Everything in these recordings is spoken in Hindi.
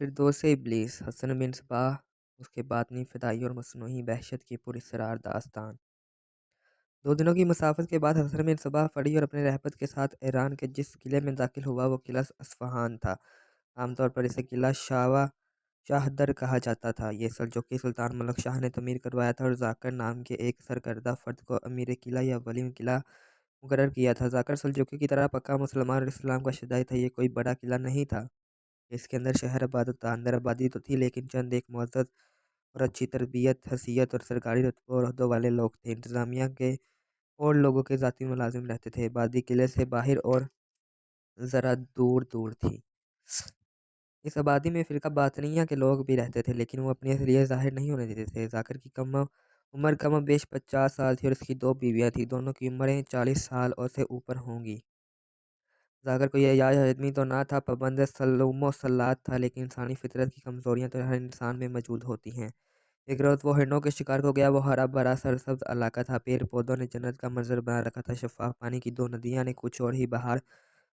फिरदौस इब्लीस, हसन बिन सबाह, उसके बातनी फ़िदाई और मस्नूई वहशत की पुरस्रार दास्तान। 2 दिनों की मुसाफ़त के बाद हसन बिन सबाह फड़ी और अपने रहबत के साथ ईरान के जिस किले में दाखिल हुआ वो किला अस्फ़हान था। आमतौर पर इसे किला शाहदर कहा जाता था। ये सल्जुकी सुल्तान मलक शाह ने तमीर करवाया था और ज़ाकर नाम के एक सरकर्दा फ़र्द को अमीर किला या वली किला मुकर्रर किया था। ज़ाकर सल्जुकी की तरह पक्का मुसलमान और इस्लाम का शुदाई था। ये कोई बड़ा किला नहीं था। इसके अंदर शहर आबाद था। अंदर आबादी तो थी लेकिन चंद एक मुअज़्ज़ज़ और अच्छी तरबियत, हैसियत और सरकारी रुतबों और ओहदों वाले लोग थे। इंतज़ामिया के और लोगों के ज़ाती मुलाज़िम रहते थे। आबादी किले से बाहर और ज़रा दूर-दूर थी। इस आबादी में फ़िरका बातिनिया के लोग भी रहते थे लेकिन वो अपनी असलियत ज़ाहिर नहीं होने देते थे। ज़ाकिर की उम्र कमोबेश 50 साल थी और उसकी 2 बीवियाँ थीं। दोनों की उम्रें 40 साल और से ऊपर होंगी। ज़ाकिर कोई अयाज आदमी तो ना था, पाबंद सल्लुम सल्लात था, लेकिन इंसानी फ़ितरत की कमज़ोरियाँ तो हर इंसान में मौजूद होती हैं। एक रोज़ वो हिरणों के शिकार को गया। वो हरा-भरा सरसब्ज़ इलाका था। पेड़-पौधों ने जन्नत का मंज़र बना रखा था। शफ़ाफ़ पानी की 2 नदियाँ ने कुछ और ही बहार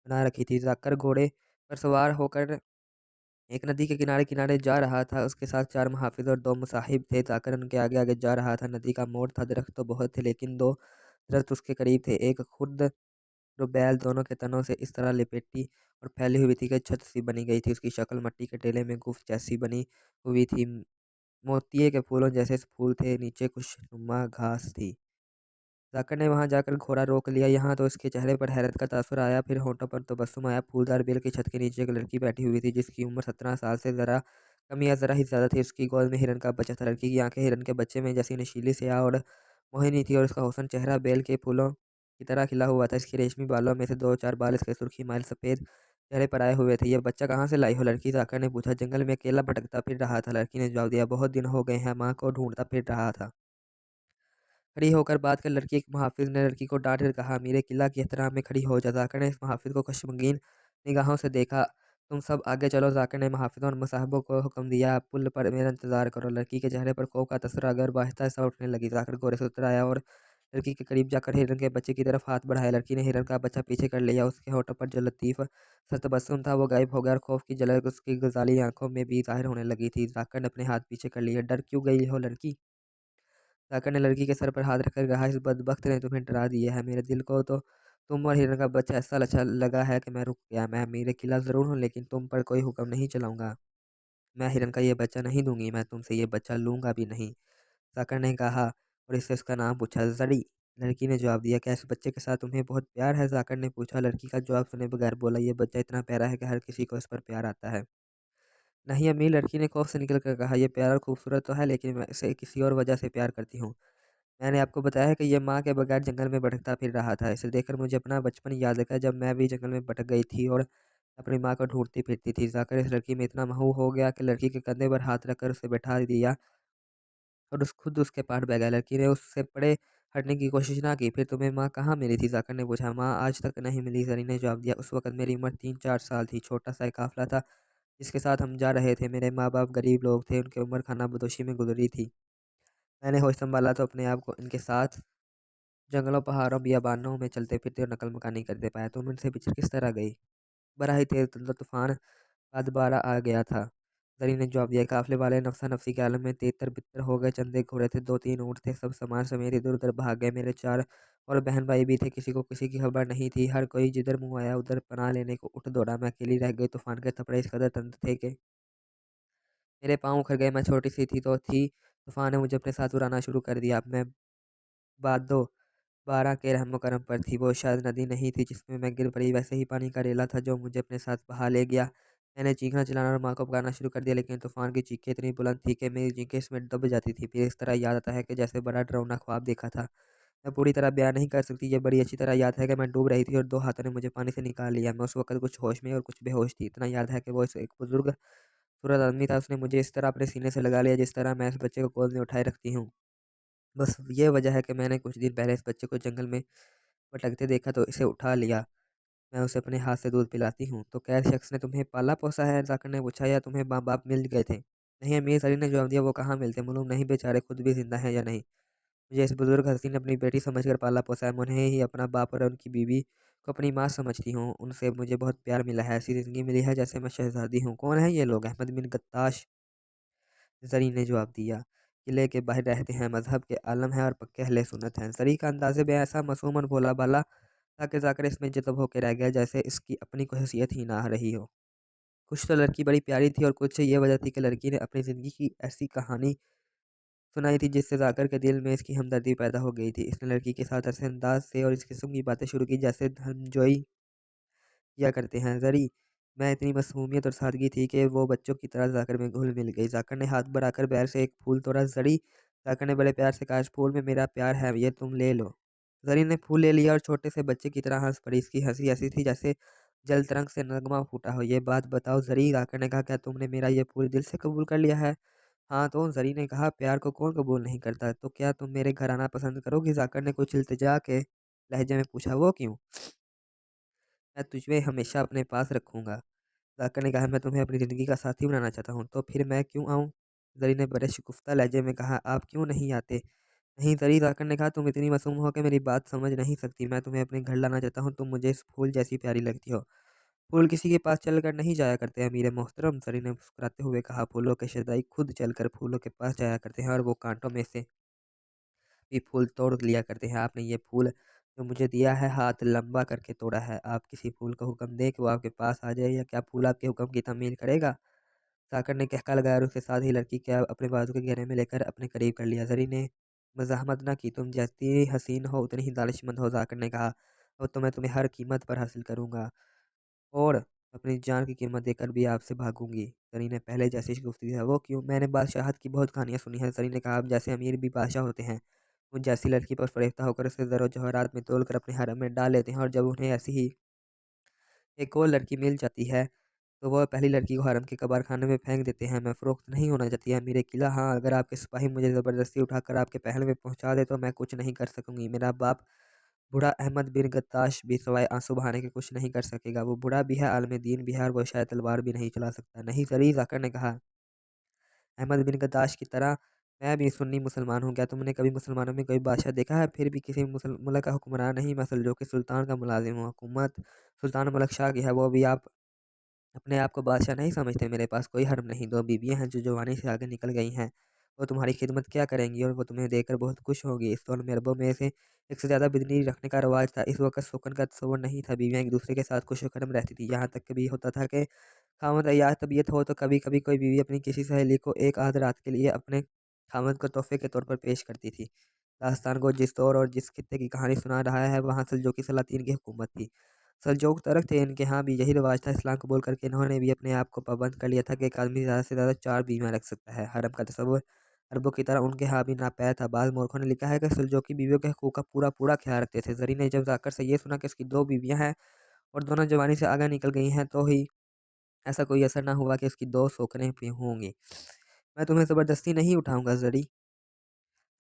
बना रखी थी। ज़ाकिर घोड़े पर सवार होकर एक नदी के किनारे-किनारे जा रहा था। उसके साथ 4 मुहाफ़िज़ और 2 मुसाहिब थे। ज़ाकिर उनके आगे-आगे जा रहा था। नदी का मोड़ था, दरख्त तो बहुत थे लेकिन 2 दरख्त उसके करीब थे। एक खुर्द जो बैल दोनों के तनों से इस तरह लिपेटी और फैली हुई थी कि छत सी बनी गई थी। उसकी शक्ल मिट्टी के टेले में गुफ़ जैसी बनी हुई थी। मोतिये के फूलों जैसे फूल थे, नीचे खुशनुमा घास थी। ज़ाकिर ने वहाँ जाकर घोड़ा रोक लिया। यहाँ तो उसके चेहरे पर हैरत का तासुर आया, फिर होठों पर तबस्सुम आया। फूलदार बेल की छत के नीचे एक लड़की बैठी हुई थी जिसकी उम्र 17 साल से ज़रा कम या ज़रा ही ज़्यादा थी। उसकी गोद में हिरन का बच्चा था। लड़की की आँखें हिरन के बच्चे में जैसी नशीली स्याह और मोहिनी थी और उसका हुस्न चेहरा बेल के फूलों की तरह खिला हुआ था। इसके रेशमी बालों में से 2-4 बाल इसके सुर्खी माइल सफ़ेद चेहरे पर आए हुए थे। "ये बच्चा कहाँ से लाई हो लड़की?" ज़ाकिर ने पूछा। "जंगल में अकेला भटकता फिर रहा था," लड़की ने जवाब दिया। "बहुत दिन हो गए हैं, माँ को ढूँढता फिर रहा था।" खड़ी होकर बात कर लड़की एक मुहाफ़िज़ ने लड़की को डाँट कर कहा, "अमीरे किला की एहतराम में खड़ी हो जा।" ज़ाकिर ने इस मुहाफ़िज़ को ख़शमगीन निगाहों से देखा। "तुम सब आगे चलो," ज़ाकिर ने मुहाफ़िज़ों और मुसाहिबों को हुक्म दिया। "पुल पर मेरा इंतज़ार करो।" लड़की के चेहरे पर खौफ़ का तसर आ गया और वो आहिस्ता-आहिस्ता उठने लगी। ज़ाकिर घोड़े से उतर आया और लड़की के करीब जाकर हिरन के बच्चे की तरफ हाथ बढ़ाया। लड़की ने हिरन का बच्चा पीछे कर लिया। उसके होठों पर जो लतीफ़ सा तबस्सुम था वो गायब हो गया और खौफ़ की झलक उसकी गज़ाली आँखों में भी ज़ाहिर होने लगी थी। ज़ाकिर ने अपने हाथ पीछे कर लिए। "डर क्यों गई हो लड़की?" ज़ाकिर ने लड़की के सर पर हाथ रखकर कहा, "इस बदबख्त ने तुम्हें डरा दिया है। मेरे दिल को तो तुम और हिरन का बच्चा ऐसा अच्छा लगा है कि मैं रुक गया। मैं अमीर किला ज़रूर हूँ लेकिन तुम पर कोई हुक्म नहीं चलाऊँगा। मैं हिरन का ये बच्चा नहीं दूँगी। मैं तुमसे ये बच्चा लूँगा भी नहीं।" ज़ाकिर ने कहा और इससे उसका नाम पूछा। "ज़री," लड़की ने जवाब दिया। "क्या इस बच्चे के साथ तुम्हें बहुत प्यार है?" ज़ाकिर ने पूछा। लड़की का जवाब सुने बगैर बोला, "ये बच्चा इतना प्यारा है कि हर किसी को इस पर प्यार आता है।" "नहीं अम्मी," लड़की ने खौफ़ से निकल कर कहा, "ये प्यारा और खूबसूरत तो है लेकिन मैं इसे किसी और वजह से प्यार करती हूँ। मैंने आपको बताया है कि ये माँ के बगैर जंगल में भटकता फिर रहा था। इसे देखकर मुझे अपना बचपन याद आया जब मैं भी जंगल में भटक गई थी और अपनी माँ को ढूँढती फिरती थी।" ज़ाकिर इस लड़की में इतना महू हो गया कि लड़की के कंधे पर हाथ रखकर उसे बैठा दिया और खुद उसके पास बैठ गया। लड़की ने उससे परे हटने की कोशिश ना की। "फिर तुम्हें माँ कहाँ मिली थी?" ज़ाकिर ने पूछा। "माँ आज तक नहीं मिली," ज़री ने जवाब दिया। "उस वक़्त मेरी उम्र 3-4 साल थी। छोटा-सा एक काफ़िला था जिसके साथ हम जा रहे थे। मेरे माँ-बाप गरीब लोग थे। उनकी उम्र खाना बदोशी में गुज़री थी। मैंने होश संभाला तो अपने आप को इनके साथ जंगलों, पहाड़ों, बियाबानों में चलते-फिरते और नकल-मकानी करते पाया। तुम उनसे बिछड़ किस तरह गई?" "बड़ा ही तेज़ तूफ़ान का दोबारा आ गया था," ज़री ने जवाब दिया। काफ़िले वाले नफ़्सा-नफ़्सी के आलम में तितर-बितर हो गए। चंद एक घोड़े थे, 2-3 ऊँट थे, सब सामान समेत इधर-उधर भाग गए। मेरे 4 और बहन-भाई भी थे, किसी को किसी की खबर नहीं थी। हर कोई जिधर मुँह आया उधर पनाह लेने को उठ दौड़ा। मैं अकेली रह गई। तूफ़ान के थपड़े इस कदर तंग थे कि मेरे पाँव उखड़ गए। मैं छोटी-सी थी, तूफ़ान ने मुझे अपने साथ उड़ाना शुरू कर दिया। अब मैं बादो 12 के रहमो-करम पर थी। वो शायद नदी नहीं थी जिसमें मैं गिर पड़ी, वैसे ही पानी का रेला था जो मुझे अपने साथ बहा ले गया। मैंने चीखना-चिल्लाना और माँ को पुकारना शुरू कर दिया लेकिन तूफ़ान की चीखें इतनी बुलंद थी कि मेरी चीखें इसमें दब जाती थी। फिर इस तरह याद आता है कि जैसे बड़ा डरावना ख्वाब देखा था। मैं पूरी तरह बयान नहीं कर सकती। ये बड़ी अच्छी तरह याद है कि मैं डूब रही थी और 2 हाथों ने मुझे पानी से निकाल लिया। मैं उस वक़्त कुछ होश में और कुछ बेहोश थी। इतना याद है कि वो एक बुज़ुर्ग सूरत आदमी था। उसने मुझे इस तरह अपने सीने से लगा लिया जिस तरह मैं इस बच्चे को गोद में उठाए रखती हूँ। बस ये वजह है कि मैंने कुछ दिन पहले इस बच्चे को जंगल में भटकते देखा तो इसे उठा लिया। मैं उसे अपने हाथ से दूध पिलाती हूँ। "तो क्या इस शख्स ने तुम्हें पाला-पोसा है?" ज़ाकिर ने पूछा, "या तुम्हें माँ-बाप मिल गए थे?" "नहीं अम्मी," ज़री ने जवाब दिया, "वो कहाँ मिलते, मालूम नहीं बेचारे खुद भी ज़िंदा हैं या नहीं। मुझे इस बुज़ुर्ग हस्ती ने अपनी बेटी समझकर पाला-पोसा है। मैं उन्हें ही अपना बाप और उनकी बीवी को अपनी माँ समझती हूँ। उनसे मुझे बहुत प्यार मिला है, ऐसी ज़िंदगी मिली है जैसे मैं शहज़ादी हूँ। कौन है ये लोग? अहमद बिन गत्ताश ज़री ने जवाब दिया। किले के बाहर रहते हैं, मज़हब के आलम हैं और पक्के अहले सुन्नत हैं। ज़री का अंदाज़े बयाँ ऐसा मासूम और भोला-भाला था कि ज़ाकिर इसमें जज़ब होके रह गया, जैसे इसकी अपनी कोई हैसियत ही ना रही हो। कुछ तो लड़की बड़ी प्यारी थी और कुछ ये वजह थी कि लड़की ने अपनी ज़िंदगी की ऐसी कहानी सुनाई थी जिससे ज़ाकिर के दिल में इसकी हमदर्दी पैदा हो गई थी। इसने लड़की के साथ ऐसे अंदाज़ से और इस किस्म की बातें शुरू की जैसे धर्मजोई किया करते हैं। ज़री मैं इतनी मासूमियत और सादगी थी कि वो बच्चों की तरह ज़ाकिर में घुल-मिल गई। ज़ाकिर ने हाथ बढ़ाकर बैर से एक फूल तोड़ा। ज़री ज़ाकिर ने बड़े प्यार से कहा, "इस फूल में मेरा प्यार है, ये तुम ले लो।" ज़री ने फूल ले लिया और छोटे से बच्चे की तरह हँस पड़ी। इसकी हँसी ऐसी थी जैसे जल तरंग से नगमा फूटा हो। "ये बात बताओ ज़री," ज़ाकिर ने कहा, "क्या तुमने मेरा ये फूल दिल से कबूल कर लिया है?" "हाँ तो," ज़री ने कहा, "प्यार को कौन कबूल नहीं करता? तो क्या तुम मेरे घर आना पसंद करोगी?" ज़ाकिर ने कुछ इल्तिजा के लहजे में पूछा। "वो क्यों? मैं तुझे हमेशा अपने पास रखूँगा।" ज़ाकिर ने कहा, "मैं तुम्हें अपनी ज़िंदगी का साथी बनाना चाहता हूँ, तो फिर मैं क्यों आऊँ?" ज़री ने बड़े शगुफ्ता लहजे में कहा, "आप क्यों नहीं आते?" "नहीं ज़री," ज़ाकिर ने कहा, "तुम इतनी मासूम हो कि मेरी बात समझ नहीं सकती। मैं तुम्हें अपने घर लाना चाहता हूँ, तुम मुझे इस फूल जैसी प्यारी लगती हो। फूल किसी के पास चलकर नहीं जाया करते अमीर मोहतरम," ज़री ने मुस्कुराते हुए कहा, "फूलों के शहज़ाई खुद चलकर फूलों के पास जाया करते हैं और वो कांटों में से भी फूल तोड़ लिया करते हैं। आपने ये फूल जो मुझे दिया है हाथ लंबा करके तोड़ा है। आप किसी फूल को हुक्म दें कि वो आपके पास आ जाए, या क्या फूल आपके हुक्म की तामील करेगा?" साकर ने कहका लगाया और उसके साथ ही लड़की के अपने बाजू के घेरे में लेकर अपने करीब कर लिया। जरी ने मज़ाहमत ना की। "तुम जितनी हसीन हो उतनी ही दानिशमंद हो," जाकिर ने कहा। "अब तो मैं तुम्हें हर कीमत पर हासिल करूँगा और अपनी जान की कीमत देकर भी आपसे भागूंगी।" जरी ने पहले जैसे गुफ्तगू है। "वो क्यों? मैंने बादशाहत की बहुत कहानियाँ सुनी हैं," जरी ने कहा। "अब जैसे अमीर भी बादशाह होते हैं, उन जैसी लड़की पर फरेफ्ता होकर उसे ज़रो जवाहरात में तोल कर अपने हरम में डाल लेते हैं, और जब उन्हें ऐसी ही एक और लड़की मिल जाती है तो वह पहली लड़की को हरम के कबाड़खाने में फेंक देते हैं। मैं फ़रोख्त नहीं होना चाहती है मेरे किला। हाँ, अगर आपके सिपाही मुझे ज़बरदस्ती उठाकर आपके पहल में पहुँचा दे तो मैं कुछ नहीं कर सकूँगी। मेरा बाप बूढ़ा अहमद बिन गत्ताश भी सिवाय आँसू बहाने के कुछ नहीं कर सकेगा। वो बूढ़ा भी है, आलिम दीन भी है, और वो शायद तलवार भी नहीं चला सकता।" "नहीं ज़री," ज़ाकिर ने कहा, "अहमद बिन गद्दाश की तरह मैं भी सुन्नी मुसलमान हूँ। क्या तुमने कभी मुसलमानों में कोई बादशाह देखा है? फिर भी किसी मुल्क का हुक्मरान नहीं, मैं सल्जूक़ी सुल्तान का मुलाज़िम हूँ। हुकूमत सुल्तान मलक शाह की है, वो भी आप अपने आप को बादशाह नहीं समझते। मेरे पास कोई हरम नहीं, 2 बीवियाँ हैं जो जवानी से आगे निकल गई हैं। वो तुम्हारी खिदमत क्या करेंगी और वो तुम्हें देखकर बहुत खुश होंगी।" इस दौर में अरबों में से एक से ज़्यादा बिजली रखने का रवाज था। इस वक़्त सुकून का तसव्वुर नहीं था। बीवियाँ एक-दूसरे के साथ खुशो-खर्म रहती थी। यहाँ तक कभी होता था कि खामद अय्याश तबीयत हो तो कभी-कभी कोई बीवी अपनी किसी सहेली को एक आध रात के लिए अपने खामद को तोहफ़े के तौर पर पेश करती थी। दास्तान को जिस दौर और जिस खित्ते की कहानी सुना रहा है, वहाँ सल्जूक़ी सलातीन की हुकूमत थी। सल्जूक़ तुर्क थे, इनके यहाँ भी यही रिवाज था। इस्लाम कबूल करके इन्होंने भी अपने आप को पाबंद कर लिया था कि एक आदमी ज़्यादा से ज़्यादा 4 बीवियाँ रख सकता है। हरम का तसव्वुर अरबों की तरह उनके यहाँ भी नापैद था। बाज़ मौरखों ने लिखा है कि सल्जूक़ी बीवियों के हकूक़ का पूरा-पूरा ख़्याल रखते थे। ज़री ने जब जाकर से ये सुना कि उसकी 2 बीवियाँ हैं और दोनों जवानी से आगे निकल गई हैं, तो ही ऐसा कोई असर ना हुआ कि उसकी 2 सोखरें भी होंगी। "मैं तुम्हें ज़बरदस्ती नहीं उठाऊँगा ज़री,"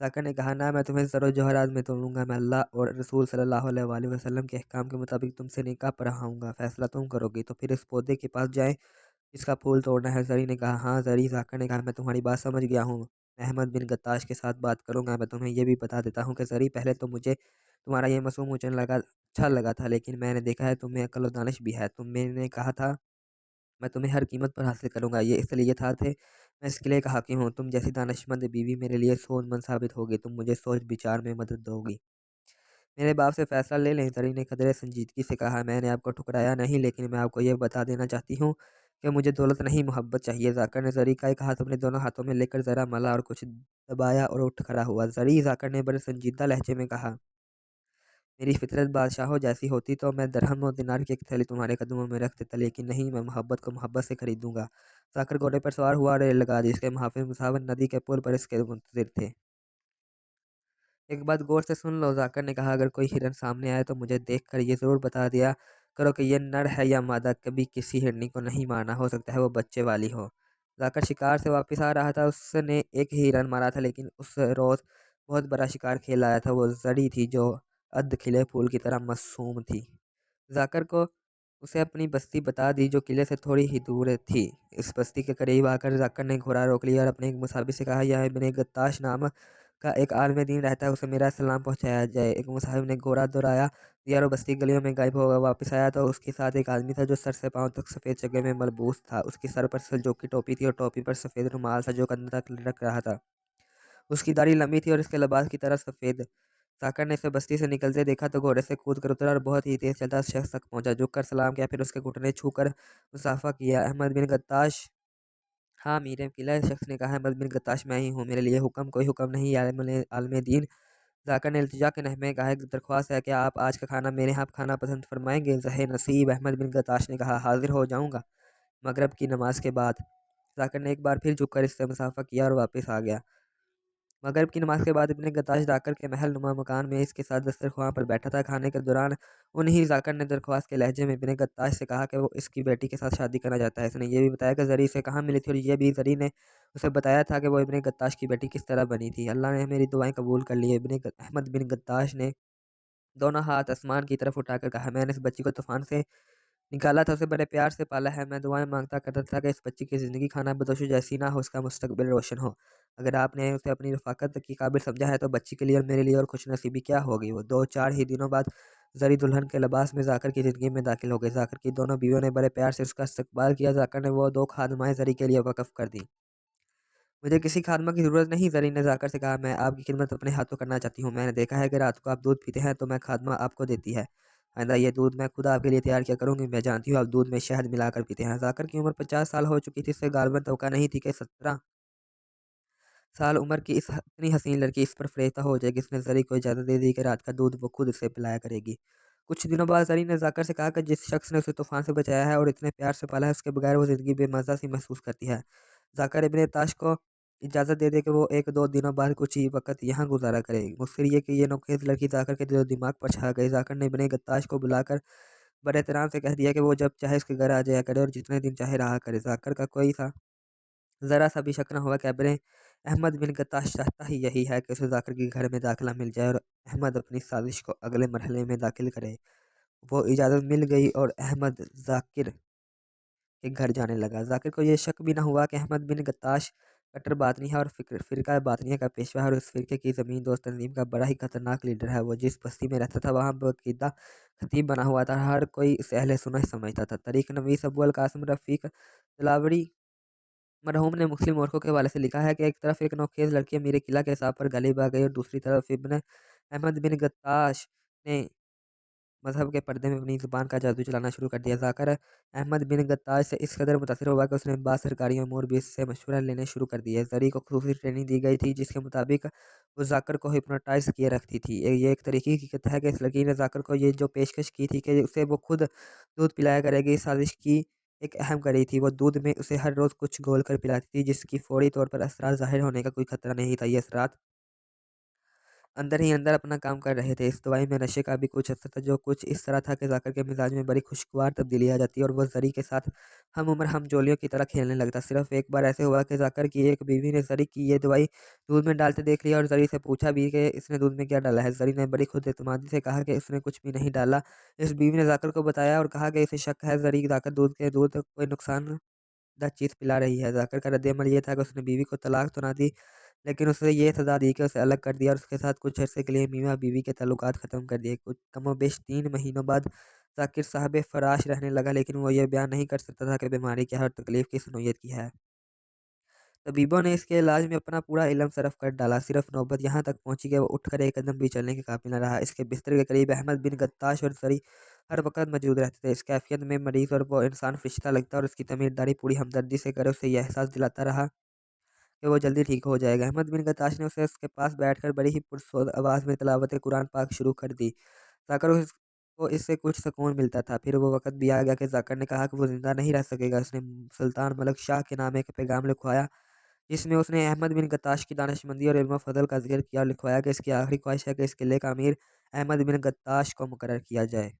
ज़ाकिर ने कहा, "ना मैं तुम्हें ज़रो जवाहरात में तोड़ूँगा। मैं अल्लाह और रसूल सल्लल्लाहु अलैहि वसल्लम के अहकाम के मुताबिक तुमसे निकाह पढ़ाऊँगा। फ़ैसला तुम करोगी। तो फिर इस पौधे के पास जाएँ जिसका फूल तोड़ना है।" ज़री ने कहा, "हाँ ज़री," ज़ाकिर ने कहा, "मैं तुम्हारी बात समझ गया हूँ। मैं अहमद बिन गत्ताश के साथ बात करूँगा। मैं तुम्हें ये भी बता देता हूँ कि ज़री, पहले तो मुझे तुम्हारा ये मासूम वचन अच्छा लगा था, लेकिन मैंने देखा है तुम में अक्ल और दानिश भी है। मैंने कहा था मैं तुम्हें हर कीमत पर हासिल करूँगा। ये इसलिए था थे मैं इस किले का हाकिम हूँ। तुम जैसी दानिशमंद बीवी मेरे लिए सोचमंद साबित होगी। तुम मुझे सोच-विचार में मदद दोगी। मेरे बाप से फ़ैसला ले लें," ज़री ने कदरे संजीदगी से कहा। "मैंने आपको ठुकराया नहीं, लेकिन मैं आपको ये बता देना चाहती हूँ कि मुझे दौलत नहीं, मोहब्बत चाहिए।" ज़ाकिर ने ज़री का एक हाथ अपने दोनों हाथों में लेकर ज़रा मला और कुछ दबाया और उठ खड़ा हुआ। "ज़री," ज़ाकिर ने बड़े संजीदा लहजे में कहा, "मेरी फ़ितरत बादशाहों जैसी होती तो मैं दरहम और दिनार की एक थैली तुम्हारे कदमों में रख देता, लेकिन नहीं, मैं मोहब्बत को मोहब्बत से खरीदूँगा।" ज़ाकिर घोड़े पर सवार हुआ और रेल लगा दी। इसके मुहाफ़िज़ मुसावर नदी के पुल पर इसके मुंतज़िर थे। "एक बात गौर से सुन लो," ज़ाकिर ने कहा, "अगर कोई हिरन सामने आए तो मुझे देखकर ये ज़रूर बता दिया करो कि ये नर है या मादा। कभी किसी हिरनी को नहीं मारना, हो सकता है वो बच्चे वाली हो।" ज़ाकिर शिकार से वापस आ रहा था। उसने एक ही हिरन मारा था, लेकिन उस रोज़ बहुत बड़ा शिकार खेल आया था। वो ज़री थी जो अर्ध खिले फूल की तरह मासूम थी। ज़ाकिर को उसे अपनी बस्ती बता दी जो किले से थोड़ी ही दूर थी। इस बस्ती के करीब आकर ज़ाकिर ने घोड़ा रोक लिया और अपने एक मुसाफिर से कहा, "यह इब्ने गत्ताश नाम का एक आलिम दीन रहता है, उसे मेरा सलाम पहुँचाया जाए। एक मुसाहिब ने घोड़ा दोहराया, दिया और बस्ती गलियों में गायब हो गया। वापस आया तो उसके साथ एक आदमी था जो सर से पाँव तक सफ़ेद चश्मे में मलबूस था। उसके सर पर सलजों की टोपी थी और टोपी पर सफ़ेद रुमाल था जो कंधे तक लटक रहा था। उसकी दाढ़ी लंबी थी और उसके लिबास की तरह सफ़ेद। साकर ने इसे बस्ती से निकलते देखा तो घोड़े से कूद कर उतरा और बहुत ही तेज चलता शख्स तक पहुंचा। झुक कर सलाम किया, फिर उसके घुटने छूकर मुसाफा किया। अहमद बिन गत्ताश। हाँ मीर किला, शख्स ने कहा। अहमद बिन गत्ताश मैं ही हूँ, मेरे लिए हुक्म कोई हुक्म नहीं आलम दीन। जाकर ने इल्तिजा के नहमे कहा, एक दरख्वास्त है कि आप आज का खाना मेरे यहाँ खाना पसंद फरमाएंगे। जहे नसीब। अहमद बिन गत्ताश ने कहा, हाजिर हो जाऊँगा मगरब की नमाज के बाद। जाकर ने एक बार फिर झुककर इससे मुसाफा किया और वापस आ गया। मगरिब की नमाज के बाद इब्ने गताश जाकर के महल नुमा मकान में इसके साथ दस्तरख्वां पर बैठा था। खाने के दौरान उन्हीं जाकर ने दरख्वास्त के लहजे में इब्ने गताश से कहा कि वो इसकी बेटी के साथ शादी करना चाहता है। इसने ये भी बताया कि जरी से कहाँ मिली थी और ये भी जरी ने उसे बताया था कि वो इब्ने गताश की बेटी किस तरह बनी थी। अल्लाह ने मेरी दुआएं कबूल कर ली। अहमद बिन गताश ने दोनों हाथ आसमान की तरफ उठाकर कहा, मैंने इस बच्ची को तूफान से निकाला था, उसे बड़े प्यार से पाला है। मैं दुआएं मांगता करता था कि इस बच्ची की ज़िंदगी खाना बदोश जैसी ना हो, उसका मुस्तकबिल रोशन हो। अगर आपने उसे अपनी रफ़ाकत की काबिल समझा है तो बच्ची के लिए और मेरे लिए और खुशनसीबी क्या होगी। वो 2-4 ही दिनों बाद जरी दुल्हन के लिबास में जाकर की ज़िंदगी में दाखिल हो गई। जाकर की दोनों बीवियों ने बड़े प्यार से उसका इस्तकबाल किया। जाकर ने वो 2 खादमाएँ जरी के लिए वक़्फ़ कर दी। मुझे किसी खादमा की ज़रूरत नहीं, ज़री ने जाकर से कहा। मैं आपकी खिदमत अपने हाथों करना चाहती हूँ। मैंने देखा है कि रात को आप दूध पीते हैं तो मैं खादमा आपको देती है। आइंदा ये दूध मैं खुद आपके लिए तैयार किया करूँगी। मैं जानती हूँ आप दूध में शहद मिलाकर पीते हैं। जाकर की उम्र 50 साल हो चुकी थी। इससे गालिबन तवक्का नहीं थी कि 17 साल उम्र की इतनी हसीन लड़की इस पर फ़रेहता हो जाएगी। इसने ज़री को इजाज़त दे दी कि रात का दूध वो खुद इसे पिलाया करेगी। कुछ दिनों बाद ज़री ने जाकर से कहा कि जिस शख्स ने उसे तूफ़ान से बचाया है और इतने प्यार से पाला है, उसके बगैर वो ज़िंदगी बेमज़ा सी महसूस करती है। जाकर इब्ने ताश को इजाज़त दे दे कि वो 1-2 दिनों बाद कुछ ही वक़्त यहाँ गुज़ारा करे। मुखबिर ये कि ये नोखेज़ लड़की जाकर के दिलो दिमाग पर छा गई। जाकर ने इब्ने गत्ताश को बुलाकर बड़े एहतराम से कह दिया कि वो जब चाहे उसके घर आ जाया करे और जितने दिन चाहे रहा करे। जाकर का कोई सा ज़रा सा भी शक न हुआ कि इब्ने अहमद बिन गत्ताश चाहता ही यही है कि उसे जाकर के घर में दाखिला मिल जाए और अहमद अपनी साजिश को अगले मरहले में दाखिल करे। वो इजाज़त मिल गई और अहमद ज़ाकिर के घर जाने लगा। ज़ाकिर को ये शक भी ना हुआ कि अहमद बिन गत्ताश कट्टर बातनी है और फ़िरका बातनिया का पेशवा है और उस फ़िरके की ज़मीन दोस्त तंजीम का बड़ा ही खतरनाक लीडर है। वो जिस बस्ती में रहता था वहाँ बाकायदा खतीब बना हुआ था। हर कोई उसे अहले सुन्नह समझता था। तारीख़ नवीस अबू अल कासिम रफ़ीक तलावड़ी मरहूम ने मुस्लिम मोरखों के हवाले से लिखा है कि एक तरफ एक नौखेज़ लड़की अमीर किला के हिसाब पर गालिब आ गई और दूसरी तरफ इब्न अहमद बिन गत्ताश ने मज़हब के पर्दे में अपनी ज़ुबान का जादू चलाना शुरू कर दिया। ज़ाकर अहमद बिन गत्ताश से इस कदर मुतासिर हुआ कि उसने बाद सरकारी अमूर भी इससे मशवरा लेने शुरू कर दिए। ज़री को खुसूसी ट्रेनिंग दी गई थी जिसके मुताबिक वो ज़ाकर को हिप्नोटाइज़ किए रखती थी। ये एक तरीके की हकीकत है कि इस लड़की ने ज़ाकर को ये जो पेशकश की थी कि उसे वो खुद दूध पिलाया करेगी। इस साजिश की एक अहम कड़ी थी। वो दूध में उसे हर रोज़ कुछ घोल कर पिलाती थी जिसकी फ़ौरी तौर पर असरात ज़ाहिर होने का कोई खतरा नहीं था। ये असरात अंदर ही अंदर अपना काम कर रहे थे। इस दवाई में नशे का भी कुछ असर था जो कुछ इस तरह था कि ज़ाकिर के मिजाज में बड़ी खुशगवार तब्दीली आ जाती और वो ज़री के साथ हम उम्र हमजोलियों की तरह खेलने लगता। सिर्फ एक बार ऐसे हुआ कि ज़ाकिर की एक बीवी ने ज़री की ये दवाई दूध में डालते देख लिया और ज़री से पूछा भी कि इसने दूध में क्या डाला है। ज़री ने बड़ी खुद एतमादी से कहा कि इसने कुछ भी नहीं डाला। इस बीवी ने ज़ाकिर को बताया और कहा कि इसे शक है ज़री ज़ाकिर दूध कोई नुकसान दा चीज़ पिला रही है। ज़ाकिर का रद्द-ए-अमल ये था कि उसने बीवी को तलाक तो ना दी, लेकिन उसे ये सज़ा दी कि उसे अलग कर दिया और उसके साथ कुछ अरसे के लिए मियाँ-बीवी के ताल्लुकात ख़त्म कर दिए। कुछ कमोबेश 3 महीनों बाद ज़ाकिर साहिब फ़राश रहने लगा, लेकिन वो ये बयान नहीं कर सकता था कि बीमारी क्या है और तकलीफ़ किस नौइयत की है। तबीबों ने इसके इलाज में अपना पूरा इल्म सरफ़ कर डाला। सिर्फ़ नौबत यहाँ तक पहुँची कि वो उठकर एक कदम भी चलने के काबिल न रहा। इसके बिस्तर के करीब अहमद बिन गत्ताश और ज़री हर वक़्त मौजूद रहते थे। इस कैफ़ियत में मरीज़ और वो इंसान फ़रिश्ता लगता और उसकी तमीरदारी पूरी हमदर्दी से कर उसे ये एहसास दिलाता रहा कि वो जल्दी ठीक हो जाएगा। अहमद बिन गत्ताश ने उसे उसके पास बैठकर बड़ी ही पुरसोर आवाज़ में तिलावत कुरान पाक शुरू कर दी। ज़ाकर को इससे कुछ सुकून मिलता था। फिर वो वक़्त भी आ गया कि ज़ाकर ने कहा कि वो ज़िंदा नहीं रह सकेगा। उसने सुल्तान मलक शाह के नाम एक पैगाम लिखवाया, जिसमें उसने अहमद बिन गत्ताश की दानिशमंदी और इल्म फ़ज़ल का ज़िक्र किया और लिखवाया कि इसकी आखिरी ख्वाहिश है कि इस किले का अमीर अहमद बिन गत्ताश को मुकर्रर किया जाए।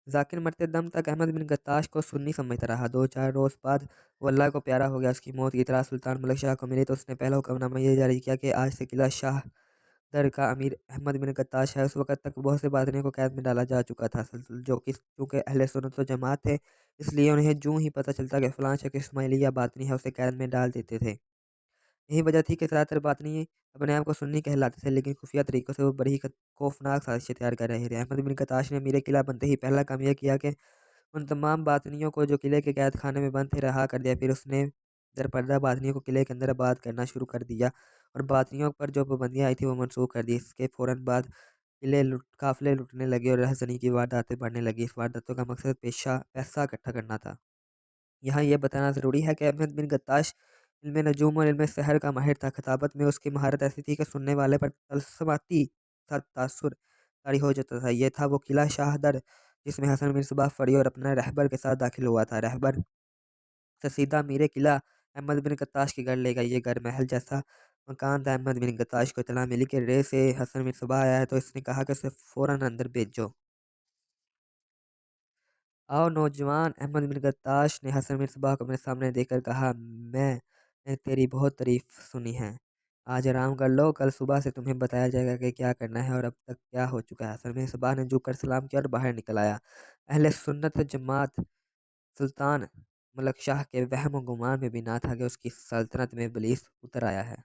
ज़ाकिर मरते दम तक अहमद बिन गत्ताश को सुन्नी समझता रहा। 2-4 रोज़ बाद वो अल्लाह को प्यारा हो गया। उसकी मौत की इत्तला सुल्तान मलक शाह को मिली तो उसने पहला हुक्मनामा ये जारी किया कि आज से किला शाह दर का अमीर अहमद बिन गत्ताश है। उस वक़्त तक बहुत से बातनियों को कैद में डाला जा चुका था। जो कि चूँकि अहले सुन्नत व जमात थे, इसलिए उन्हें जूँ ही पता चलता कि फ़लाँ शख़्स इस्माइली या बातनी है, उसे कैद में डाल देते थे। यही वजह थी कि ज़्यादातर बातनी अपने आप को सुन्नी कहलाते थे, लेकिन खुफिया तरीकों से वो बड़ी ही खौफनाक साजिशें तैयार कर रहे थे। अहमद बिन कताश ने मीर किला बनते ही पहला काम यह किया कि उन तमाम बातनियों को जो किले के कैद खाने में बंद थे रहा कर दिया। फिर उसने दरपर्दा बातनियों को किले के अंदर आबाद करना शुरू कर दिया और बातनियों पर जो पाबंदियाँ आई थी वो मनसूख कर दी। इसके फ़ौरन बाद काफ़िले लुटने लगे और रहज़नी की वारदातें बढ़ने लगी। इस वारदातों का मकसद पैसा इकट्ठा करना था। यहाँ ये बताना ज़रूरी है कि अहमद बिन गत्ताश इल्म नजूम और इल्म सहर का माहिर था। खिताबत में उसकी महारत ऐसी थी कि सुनने वाले पर तलस्माती सा तासुर तारी हो जाता था। ये था वो किला शाहदर जिसमें हसन बिन सुबाह फड़ी और अपने रहबर के साथ दाखिल हुआ था। रहबर से सीधा मीरे किला अहमद बिन गत्ताश के घर ले गए। ये घर महल जैसा मकान था। अहमद बिन गत्ताश को इत्तला मिली कि रे से हसन बिन सुबाह आया है, तो इसने कहा कि उसे फ़ौरन अंदर भेजो। आओ नौजवान, अहमद बिन गत्ताश ने हसन बिन सुबाह को अपने सामने देखकर कहा, मैंने तेरी बहुत तारीफ सुनी है। आज आराम कर लो, कल सुबह से तुम्हें बताया जाएगा कि क्या करना है और अब तक क्या हो चुका है। हसन बिन सुबाह ने झुककर सलाम किया और बाहर निकल आया। अहले सुन्नत जमात सुल्तान मलक शाह के वहम और गुमान में भी ना था कि उसकी सल्तनत में इब्लीस उतर आया है।